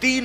3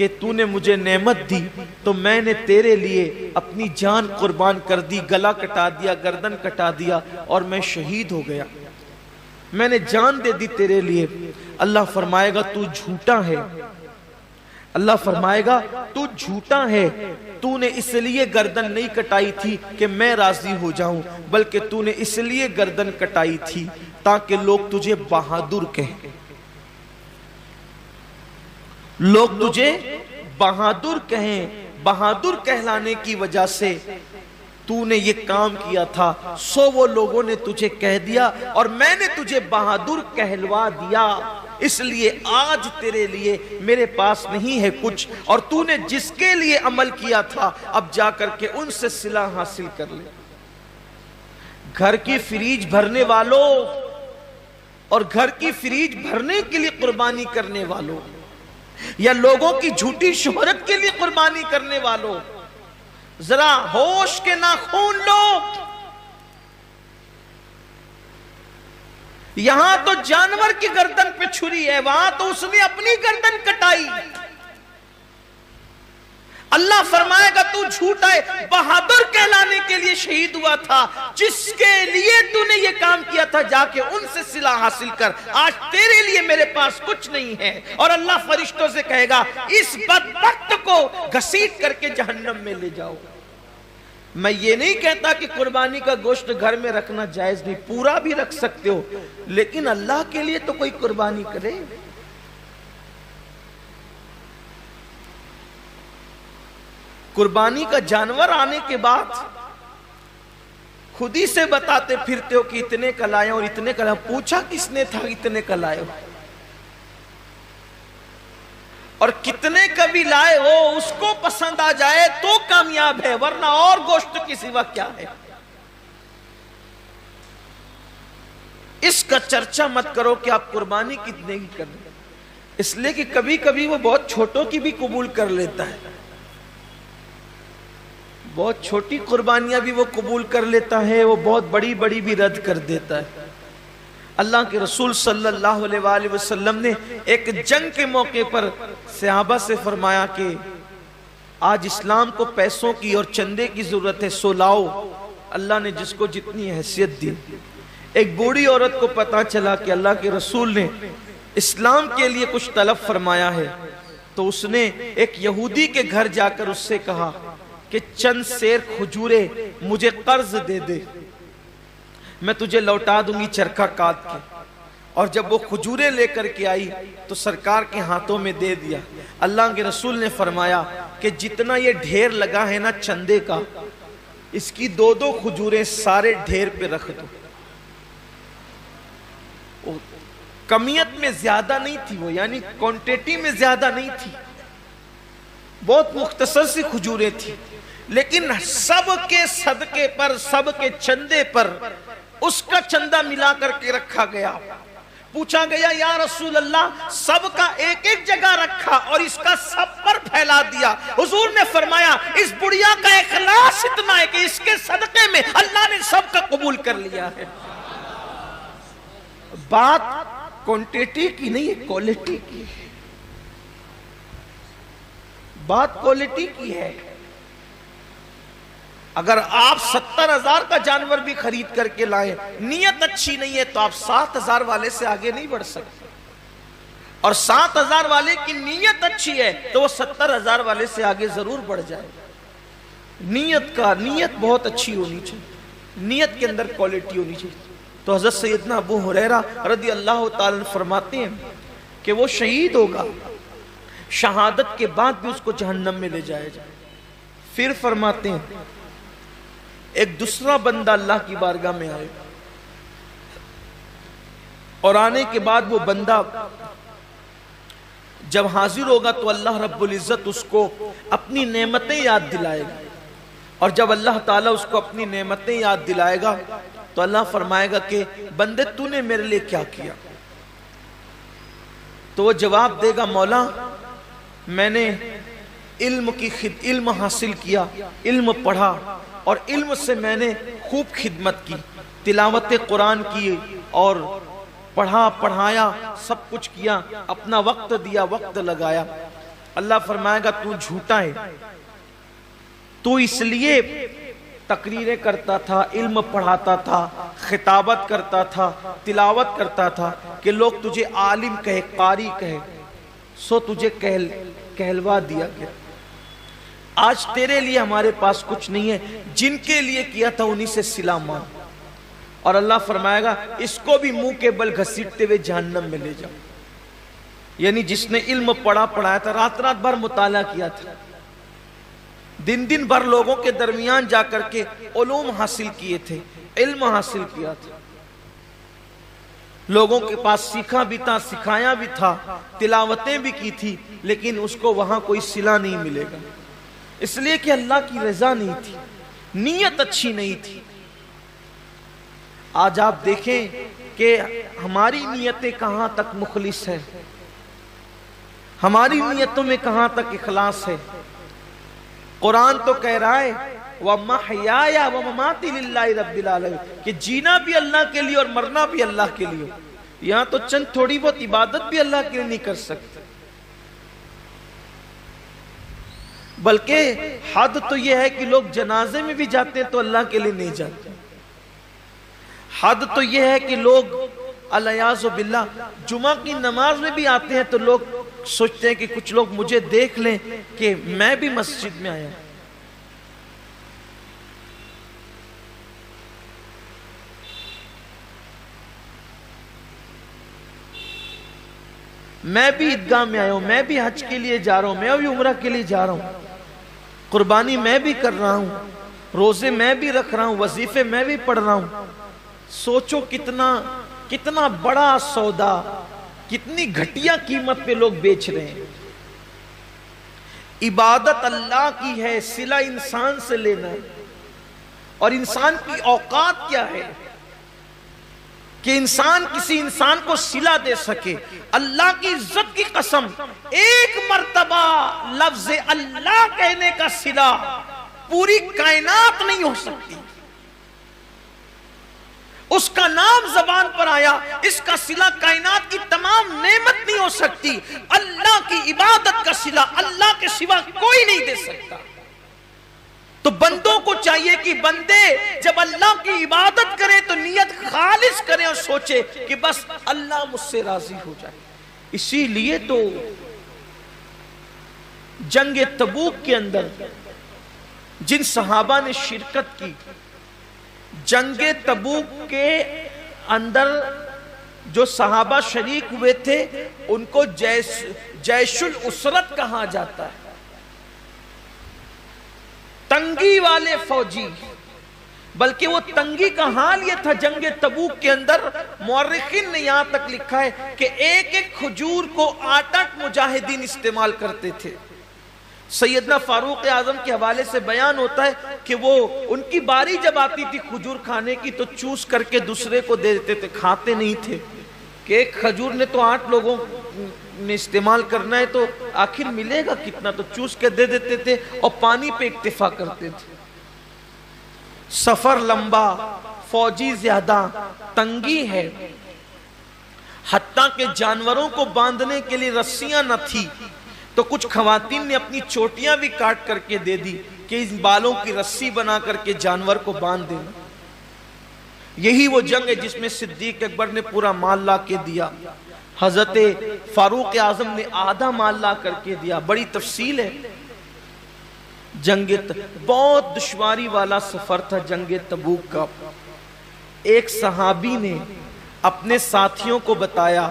کہ تو نے مجھے نعمت دی تو میں نے تیرے لیے اپنی جان قربان کر دی، گلا کٹا دیا، گردن کٹا دیا اور میں شہید ہو گیا، میں نے جان دے دی تیرے لیے۔ اللہ فرمائے گا تو جھوٹا ہے، اللہ فرمائے گا تو جھوٹا ہے، تو نے اس لیے گردن نہیں کٹائی تھی کہ میں راضی ہو جاؤں، بلکہ تو نے اس لیے گردن کٹائی تھی تاکہ لوگ تجھے بہادر کہیں، لوگ تجھے بہادر کہیں۔ بہادر کہلانے کی وجہ سے تو نے یہ کام کیا تھا، سو وہ لوگوں نے تجھے کہہ دیا اور میں نے تجھے بہادر کہلوا دیا، اس لیے آج تیرے لیے میرے پاس نہیں ہے کچھ، اور تو نے جس کے لیے عمل کیا تھا اب جا کر کے ان سے صلہ حاصل کر لے۔ گھر کی فریج بھرنے والوں اور گھر کی فریج بھرنے کے لیے قربانی کرنے والوں، یا لوگوں کی جھوٹی شہرت کے لیے قربانی کرنے والوں، ذرا ہوش کے ناخون لو۔ یہاں تو جانور کی گردن پہ چھری ہے، وہاں تو اس نے اپنی گردن کٹائی۔ اللہ فرمائے گا تو جھوٹا ہے، بہادر کہلانے کے لیے شہید ہوا تھا، جس کے لیے تو نے یہ کام کیا تھا جا کے ان سے صلہ حاصل کر، آج تیرے لیے میرے پاس کچھ نہیں ہے۔ اور اللہ فرشتوں سے کہے گا اس بدبخت کو گھسیٹ کر کے جہنم میں لے جاؤ۔ میں یہ نہیں کہتا کہ قربانی کا گوشت گھر میں رکھنا جائز نہیں، پورا بھی رکھ سکتے ہو، لیکن اللہ کے لیے تو کوئی قربانی کرے۔ قربانی کا جانور آنے کے بعد خود ہی سے بتاتے پھرتے ہو کہ اتنے کا لائے اور اتنے کا لائے، پوچھا کس نے تھا اتنے کا لائے ہو، اور کتنے کا بھی لائے ہو اس کو پسند آ جائے تو کامیاب ہے، ورنہ اور گوشت کی سوا کیا ہے۔ اس کا چرچا مت کرو کہ آپ قربانی کتنے کی کریں، اس لیے کہ کبھی کبھی وہ بہت چھوٹوں کی بھی قبول کر لیتا ہے، بہت چھوٹی قربانیاں بھی وہ قبول کر لیتا ہے، وہ بہت بڑی بڑی بھی رد کر دیتا ہے۔ اللہ کے رسول صلی اللہ علیہ وآلہ وسلم نے ایک جنگ کے موقع پر صحابہ سے فرمایا کہ آج اسلام کو پیسوں کی اور چندے کی ضرورت ہے، سو لاؤ۔ اللہ نے جس کو جتنی حیثیت دی۔ ایک بوڑھی عورت کو پتا چلا کہ اللہ کے رسول نے اسلام کے لیے کچھ طلب فرمایا ہے، تو اس نے ایک یہودی کے گھر جا کر اس سے کہا کہ چند سیر کھجورے مجھے قرض دے دے، میں تجھے لوٹا دوں گی چرخہ کاٹ کے۔ اور جب وہ کھجورے لے کر کے آئی تو سرکار کے ہاتھوں میں دے دیا۔ اللہ کے رسول نے فرمایا کہ جتنا یہ ڈھیر لگا ہے نا چندے کا، اس کی دو دو کھجوریں سارے ڈھیر پہ رکھ دو۔ کمیت میں زیادہ نہیں تھی وہ، یعنی کوانٹیٹی میں زیادہ نہیں تھی، بہت مختصر سی کھجوریں تھی، لیکن سب کے صدقے پر، سب کے چندے پر اس کا چندہ ملا کر کے رکھا گیا۔ پوچھا گیا یا رسول اللہ سب کا ایک ایک جگہ رکھا اور اس کا سب پر پھیلا دیا؟ حضور نے فرمایا اس بڑھیا کا اخلاص اتنا ہے کہ اس کے صدقے میں اللہ نے سب کا قبول کر لیا ہے۔ بات کوانٹیٹی کی نہیں ہے، کوالٹی کی ہے، بات کوالٹی کی ہے۔ اگر آپ 70,000 کا جانور بھی خرید کر کے لائیں، نیت اچھی نہیں ہے تو آپ 7,000 والے سے آگے نہیں بڑھ سکتے، اور 7,000 والے کی نیت اچھی ہے تو وہ 70,000 والے سے آگے ضرور بڑھ جائے۔ نیت بہت اچھی ہونی چاہیے، نیت کے اندر کوالٹی ہونی چاہیے۔ تو حضرت سیدنا ابو ہریرہ رضی اللہ تعالیٰ عنہ فرماتے ہیں کہ وہ شہید ہوگا، شہادت کے بعد بھی اس کو جہنم میں لے جائے جائے۔ پھر فرماتے ہیں ایک دوسرا بندہ اللہ کی بارگاہ میں آئے، اور آنے کے بعد وہ بندہ جب حاضر ہوگا تو اللہ رب العزت اس کو اپنی نعمتیں یاد دلائے گا، اور جب اللہ تعالیٰ اس کو اپنی نعمتیں یاد دلائے گا تو اللہ فرمائے گا کہ بندے تو نے میرے لیے کیا کیا؟ تو وہ جواب دے گا مولا میں نے علم حاصل کیا، علم پڑھا، اور علم سے میں نے خوب خدمت کی، تلاوت قرآن کی اور پڑھایا، سب کچھ کیا، اپنا وقت دیا، وقت لگایا۔ اللہ فرمائے گا تو جھوٹا ہے، تو اس لیے تقریریں کرتا تھا، علم پڑھاتا تھا، خطابت کرتا تھا، تلاوت کرتا تھا کہ لوگ تجھے عالم کہے، قاری کہے، سو تجھے کہلوا دیا گیا۔ آج تیرے لیے ہمارے پاس کچھ نہیں ہے، جن کے لیے کیا تھا انہی سے صلہ مان۔ اور اللہ فرمائے گا اس کو بھی منہ کے بل گھسیٹتے ہوئے جہنم میں لے جاؤ۔ یعنی جس نے علم پڑھایا تھا، رات رات بھر مطالعہ کیا تھا، دن دن بھر لوگوں کے درمیان جا کر کے علوم حاصل کیے تھے، علم حاصل کیا تھا، لوگوں کے پاس سیکھا بھی تھا، سکھایا بھی تھا، تلاوتیں بھی کی تھی، لیکن اس کو وہاں کوئی صلہ نہیں ملے گا، اس لیے کہ اللہ کی رضا نہیں تھی، نیت اچھی نہیں تھی۔ آج آپ دیکھیں کہ ہماری نیتیں کہاں تک مخلص ہے، ہماری نیتوں میں کہاں تک اخلاص ہے۔ قرآن تو کہہ رہا ہے وَمَحْيَايَ وَمَمَاتِي لِلَّهِ رَبِّ الْعَالَمِينَ کہ جینا بھی اللہ کے لیے اور مرنا بھی اللہ کے لیے۔ یہاں تو چند تھوڑی بہت عبادت بھی اللہ کے لیے نہیں کر سکتے، بلکہ حد تو یہ ہے کہ لوگ جنازے میں بھی جاتے ہیں تو اللہ کے لیے نہیں جاتے، حد تو یہ ہے کہ لوگ الیاذ باللہ جمعہ کی نماز میں بھی آتے ہیں تو لوگ سوچتے ہیں کہ کچھ لوگ مجھے دیکھ لیں کہ میں بھی مسجد میں آیا۔ میں بھی عیدگاہ میں آیا ہوں، میں بھی حج کے لیے جا رہا ہوں، میں بھی عمرہ کے لیے جا رہا ہوں، قربانی میں بھی کر رہا ہوں، روزے میں بھی رکھ رہا ہوں، وظیفے میں بھی پڑھ رہا ہوں۔ سوچو کتنا بڑا سودا، کتنی گھٹیا قیمت پہ لوگ بیچ رہے ہیں۔ عبادت اللہ کی ہے، صلہ انسان سے لینا ہے، اور انسان کی اوقات کیا ہے کہ انسان کسی انسان کو صلہ دے سکے۔ اللہ کی عزت کی قسم، ایک مرتبہ لفظ اللہ کہنے کا صلہ پوری کائنات نہیں ہو سکتی، اس کا نام زبان پر آیا، اس کا صلہ کائنات کی تمام نعمت نہیں ہو سکتی۔ اللہ کی عبادت کا صلہ اللہ کے سوا کوئی نہیں دے سکتا۔ تو بندوں کو چاہیے کہ بندے جب اللہ کی عبادت کریں تو نیت خالص کریں اور سوچے کہ بس اللہ مجھ سے راضی ہو جائے۔ اسی لیے تو جنگ تبوک کے اندر جن صحابہ نے شرکت کی، جنگ تبوک کے اندر جو صحابہ شریک ہوئے تھے ان کو جیش الاسرت کہا جاتا ہے، تنگی والے فوجی۔ بلکہ وہ تنگی کا حال یہ تھا جنگ تبوک کے اندر، مورخین نے یہاں تک لکھا ہے کہ ایک ایک کھجور کو 8 مجاہدین استعمال کرتے تھے۔ سیدنا فاروق اعظم کے حوالے سے بیان ہوتا ہے کہ وہ ان کی باری جب آتی تھی کھجور کھانے کی تو چوس کر کے دوسرے کو دے دیتے تھے، کھاتے نہیں تھے کہ ایک کھجور نے تو 8 لوگوں میں استعمال کرنا ہے تو آخر ملے گا کتنا، تو چوس کے دے دیتے تھے اور پانی پہ اکتفا کرتے تھے۔ سفر لمبا، فوجی زیادہ، تنگی ہے، حتیٰ کہ جانوروں کو باندھنے کے لیے رسیاں نہ تھی تو کچھ خواتین نے اپنی چوٹیاں بھی کاٹ کر کے دے دی کہ اس بالوں کی رسی بنا کر کے جانور کو باندھ دینا۔ یہی وہ جنگ ہے جس میں صدیق اکبر نے پورا مال لا کے دیا، حضرت فاروق اعظم نے آدھا مال لا کر کے دیا۔ بڑی تفصیل ہے جنگ، بہت دشواری والا سفر تھا جنگ تبوک کا۔ ایک صحابی نے اپنے ساتھیوں کو بتایا،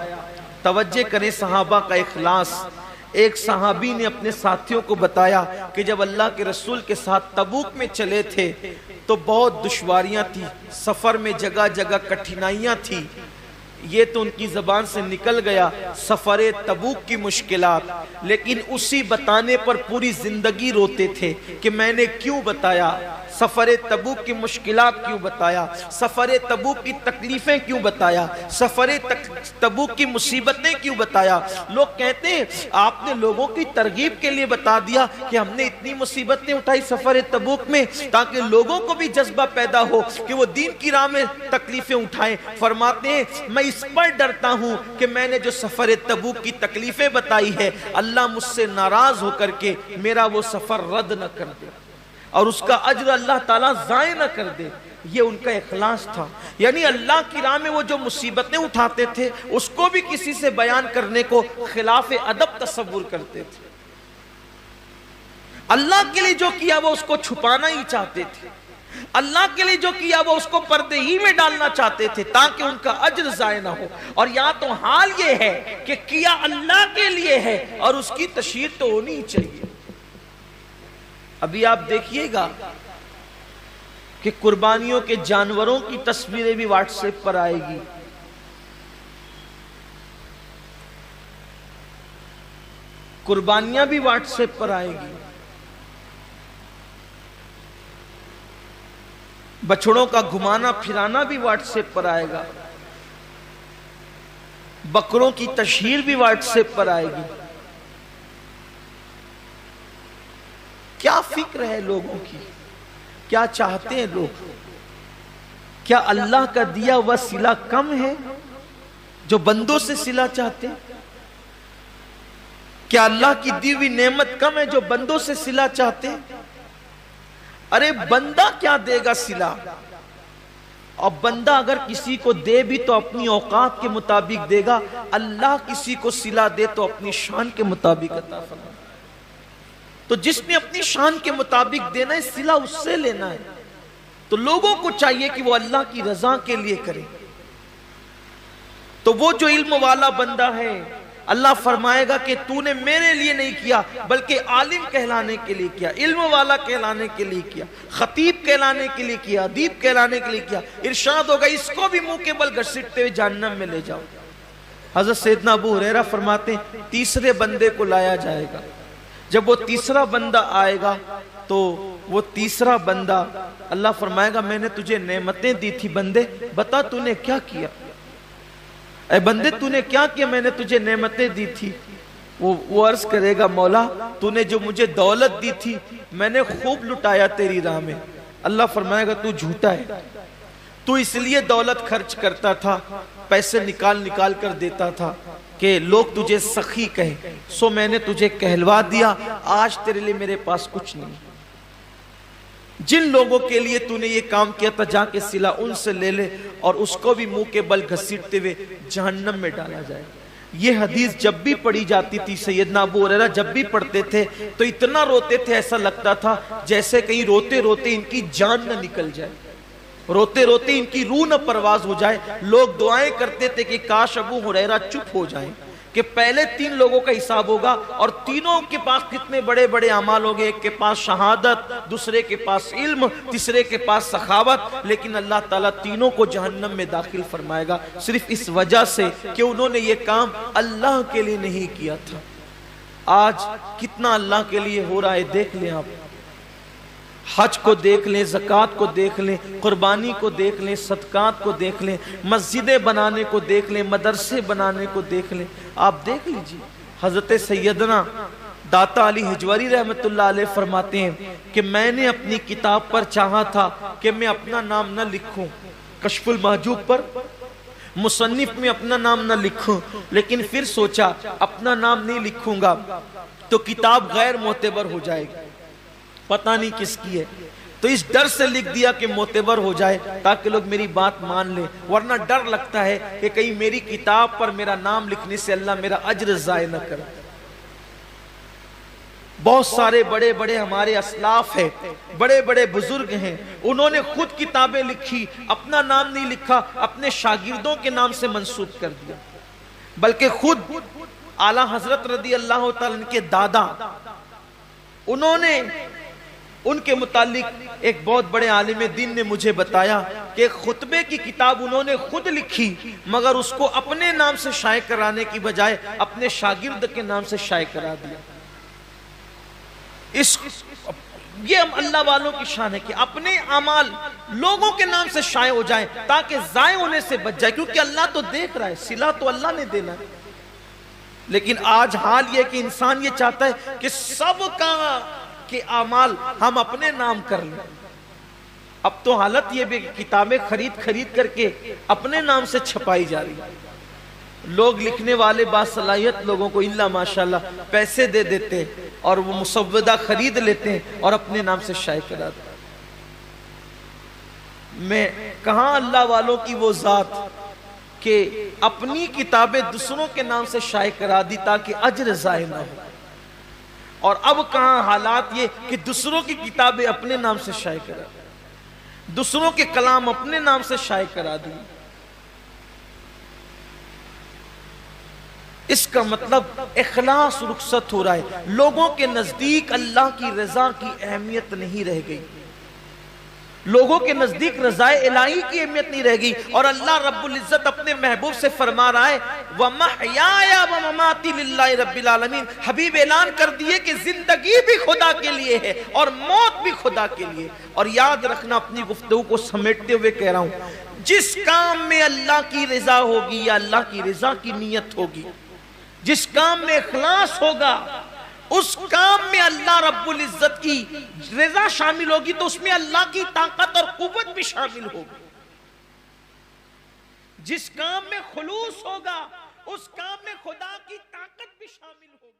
توجہ کریں صحابہ کا اخلاص، ایک صحابی نے اپنے ساتھیوں کو بتایا کہ جب اللہ کے رسول کے ساتھ تبوک میں چلے تھے تو بہت دشواریاں تھی، سفر میں جگہ جگہ کٹھنائیاں تھی۔ یہ تو ان کی زبان سے نکل گیا سفر تبوک کی مشکلات، لیکن اسی بتانے پر پوری زندگی روتے تھے کہ میں نے کیوں بتایا۔ سفر تبوک کی مشکلات کیوں بتایا، سفر تبوک کی تکلیفیں کیوں بتایا، سفر تبوک کی مصیبتیں کیوں بتایا۔ لوگ کہتے ہیں آپ نے لوگوں کی ترغیب کے لیے بتا دیا کہ ہم نے اتنی مصیبتیں اٹھائی سفر تبوک میں تاکہ لوگوں کو بھی جذبہ پیدا ہو کہ وہ دین کی راہ میں تکلیفیں اٹھائیں۔ فرماتے ہیں میں اس پر ڈرتا ہوں کہ میں نے جو سفر تبوک کی تکلیفیں بتائی ہے اللہ مجھ سے ناراض ہو کر کے میرا وہ سفر رد نہ کر دے اور اس کا اجر اللہ تعالیٰ ضائع نہ کر دے۔ یہ ان کا اخلاص تھا، یعنی اللہ کی راہ میں وہ جو مصیبتیں اٹھاتے تھے اس کو بھی کسی سے بیان کرنے کو خلاف ادب تصور کرتے تھے۔ اللہ کے لیے جو کیا وہ اس کو چھپانا ہی چاہتے تھے، اللہ کے لیے جو کیا وہ اس کو پردے ہی میں ڈالنا چاہتے تھے تاکہ ان کا اجر ضائع نہ ہو۔ اور یہاں تو حال یہ ہے کہ کیا اللہ کے لیے ہے اور اس کی تشہیر تو ہونی ہی چاہیے۔ ابھی آپ دیکھیے گا کہ قربانیوں کے جانوروں کی تصویریں بھی واٹس ایپ پر آئے گی، قربانیاں بھی واٹس ایپ پر آئے گی، بچڑوں کا گھمانا پھرانا بھی واٹس ایپ پر آئے گا، بکروں کی تشہیر بھی واٹس ایپ پر آئے گی۔ کیا فکر ہے لوگوں کی، کیا چاہتے ہیں لوگ؟ کیا اللہ کا دیا ہوا صلہ کم ہے جو بندوں سے صلہ چاہتے ہیں؟ کیا اللہ کی دی ہوئی نعمت کم ہے جو بندوں سے صلہ چاہتے ہیں؟ ارے بندہ کیا دے گا صلہ، اور بندہ اگر کسی کو دے بھی تو اپنی اوقات کے مطابق دے گا، اللہ کسی کو صلہ دے تو اپنی شان کے مطابق عطا فرمائے۔ تو جس نے اپنی شان کے مطابق دینا ہے صلہ اس سے لینا ہے، تو لوگوں کو چاہیے کہ وہ اللہ کی رضا کے لیے کریں۔ تو وہ جو علم والا بندہ ہے اللہ فرمائے گا کہ تو نے میرے لیے نہیں کیا بلکہ عالم کہلانے کے لیے کیا، علم والا کہلانے کے لیے کیا، خطیب کہلانے کے لیے کیا، ادیب کہلانے کے لیے کیا۔ ارشاد ہوگا اس کو بھی منہ کے بل گھسیٹتے ہوئے جہنم میں لے جاؤ۔ حضرت سیدنا ابو ہریرہ فرماتے ہیں تیسرے بندے کو لایا جائے گا، جب وہ تیسرا بندہ آئے گا تو وہ تیسرا بندہ اللہ فرمائے گا میں نے تجھے نعمتیں دی تھی بندے، بتا تو نے کیا کیا؟ اے بندے تو نے کیا کیا؟ میں نے تجھے نعمتیں دی تھی۔ وہ عرض کرے گا مولا تو نے جو مجھے دولت دی تھی میں نے خوب لٹایا تیری راہ میں۔ اللہ فرمائے گا تو جھوٹا ہے، تو اس لیے دولت خرچ کرتا تھا، پیسے نکال کر دیتا تھا کہ لوگ تجھے سخی کہیں، سو میں نے تجھے کہلوا دیا، آج تیرے لیے میرے پاس کچھ نہیں۔ جن لوگوں کے لیے تو نے یہ کام کیا تھا جا کے صلہ ان سے لے لے، اور اس کو بھی منہ کے بل گھسیٹتے ہوئے جہنم میں ڈالا جائے۔ یہ حدیث جب بھی پڑھی جاتی تھی سیدنا ابو ہریرہ جب بھی پڑھتے تھے تو اتنا روتے تھے ایسا لگتا تھا جیسے کہیں روتے روتے ان کی جان نہ نکل جائے، روتے روتے ان کی روح نہ پرواز ہو جائے۔ لوگ دعائیں کرتے تھے کہ کاش ابو ہریرہ چپ ہو جائیں کہ پہلے 3 لوگوں کا حساب ہوگا اور تینوں کے پاس کتنے بڑے بڑے اعمال ہوں گے، ایک کے پاس شہادت، دوسرے کے پاس علم، تیسرے کے پاس سخاوت، لیکن اللہ تعالیٰ تینوں کو جہنم میں داخل فرمائے گا صرف اس وجہ سے کہ انہوں نے یہ کام اللہ کے لیے نہیں کیا تھا۔ آج کتنا اللہ کے لیے ہو رہا ہے دیکھ لیں آپ، حج کو دیکھ لیں، زکوٰۃ کو دیکھ لیں، قربانی کو دیکھ لیں، صدقات کو دیکھ لیں، مسجدیں بنانے کو دیکھ لیں، مدرسے بنانے کو دیکھ لیں۔ آپ دیکھ لیجئے حضرت سیدنا داتا علی حجوری رحمت اللہ علیہ فرماتے ہیں کہ میں نے اپنی کتاب پر چاہا تھا کہ میں اپنا نام نہ لکھوں، کشف المحجوب پر مصنف میں اپنا نام نہ لکھوں، لیکن پھر سوچا اپنا نام نہیں لکھوں گا تو کتاب غیر معتبر ہو جائے گی، پتہ نہیں کس کی ہے، تو اس ڈر سے لکھ دیا کہ معتبر ہو جائے تاکہ لوگ میری بات مان لیں، ورنہ ڈر لگتا ہے کہ کہیں میری کتاب پر میرا نام لکھنے سے اللہ میرا اجر ضائع نہ کرے۔ بہت سارے بڑے بڑے ہمارے اسلاف ہیں، بڑے بڑے بزرگ ہیں، انہوں نے خود کتابیں لکھی، اپنا نام نہیں لکھا، اپنے شاگردوں کے نام سے منسوب کر دیا، بلکہ خود اعلیٰ حضرت رضی اللہ تعالیٰ عنہ کے دادا، انہوں نے ان کے متعلق ایک بہت بڑے عالم دین نے مجھے بتایا کہ ایک خطبے کی کتاب انہوں نے خود لکھی مگر اس کو اپنے نام سے شائع کرانے کی بجائے اپنے شاگرد کے نام سے شائع کرا دیا۔ یہ اللہ والوں کی شان ہے کہ اپنے اعمال لوگوں کے نام سے شائع ہو جائیں تاکہ ضائع ہونے سے بچ جائے، کیونکہ اللہ تو دیکھ رہا ہے، صلہ تو اللہ نے دینا ہے۔ لیکن آج حال یہ کہ انسان یہ چاہتا ہے کہ سب کا کے اعمال ہم اپنے نام کر لیں۔ اب تو حالت یہ بھی کتابیں خرید کر کے اپنے نام سے چھپائی جا رہی ہے۔ لوگ لکھنے والے باصلاحیت لوگوں کو اللہ ماشاءاللہ پیسے دے دیتے ہیں اور وہ مسودہ خرید لیتے ہیں اور اپنے نام سے شائع کرا دیتے ہیں۔ میں کہاں اللہ والوں کی وہ ذات کہ اپنی کتابیں دوسروں کے نام سے شائع کرا دی تاکہ اجر ضائع نہ ہو، اور اب کہاں حالات یہ کہ دوسروں کی کتابیں اپنے نام سے شائع کرا دی، دوسروں کے کلام اپنے نام سے شائع کرا دی۔ اس کا مطلب اخلاص رخصت ہو رہا ہے، لوگوں کے نزدیک اللہ کی رضا کی اہمیت نہیں رہ گئی، لوگوں کے نزدیک رضا الہی کی اہمیت نہیں رہ گئی، اور اللہ رب العزت اپنے محبوب سے فرما رہا ہے وَمَحْيَايَ وَمَمَاتِي لِلَّهِ رَبِّ الْعَالَمِينَ، حبیب اعلان کر دیے کہ زندگی بھی خدا کے لیے ہے اور موت بھی خدا کے لیے۔ اور یاد رکھنا، اپنی گفتگو کو سمیٹتے ہوئے کہہ رہا ہوں، جس کام میں اللہ کی رضا ہوگی یا اللہ کی رضا کی نیت ہوگی، جس کام میں اخلاص ہوگا، اس کام میں اللہ رب العزت کی رضا شامل ہوگی، تو اس میں اللہ کی طاقت اور قوت بھی شامل ہوگی۔ جس کام میں خلوص ہوگا، اس کام میں خدا کی طاقت بھی شامل ہوگی۔